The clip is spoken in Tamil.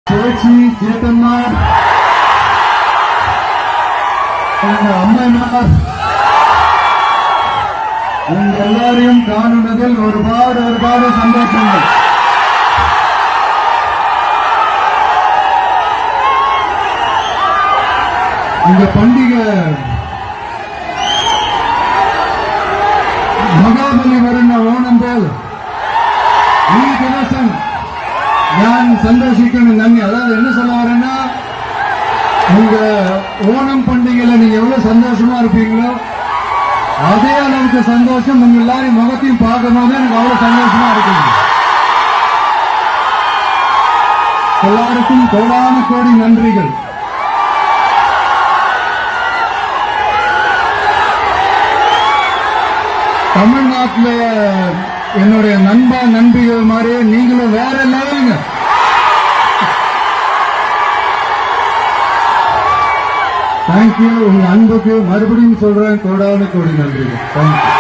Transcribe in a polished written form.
பேச்சு சேத்தன்மார், அம்மைமார், உங்க எல்லாரையும் காணுனதில் ஒருபாடு சந்தோஷங்கள். இந்த பண்டிகை മഹാബലി വരുന്ന ഓണം പോൽ ഈ ദിവസം ഞാൻ സന്തോഷിക്കണം നന്ദി. அதாவது என்ன சொல்ல வரேன்னா, உங்க ஓணம் பண்டிகையில நீங்க எவ்வளவு சந்தோஷமா இருப்பீங்களோ அதே அளவுக்கு சந்தோஷம் உங்க எல்லாரையும் முகத்தையும் பார்க்கும் போது எனக்கு அவ்வளவு சந்தோஷமா இருக்குங்க. எல்லாருக்கும் கோடான கோடி நன்றிகள். தமிழ்நாட்டில் என்னுடைய நண்பிகள் மாதிரியே நீங்களும் வேற லெவலுங்க. தேங்க்யூ. உங்க அன்புக்கு மறுபடியும் சொல்றேன் கோடான கோடி நன்றிகள். தேங்க்யூ.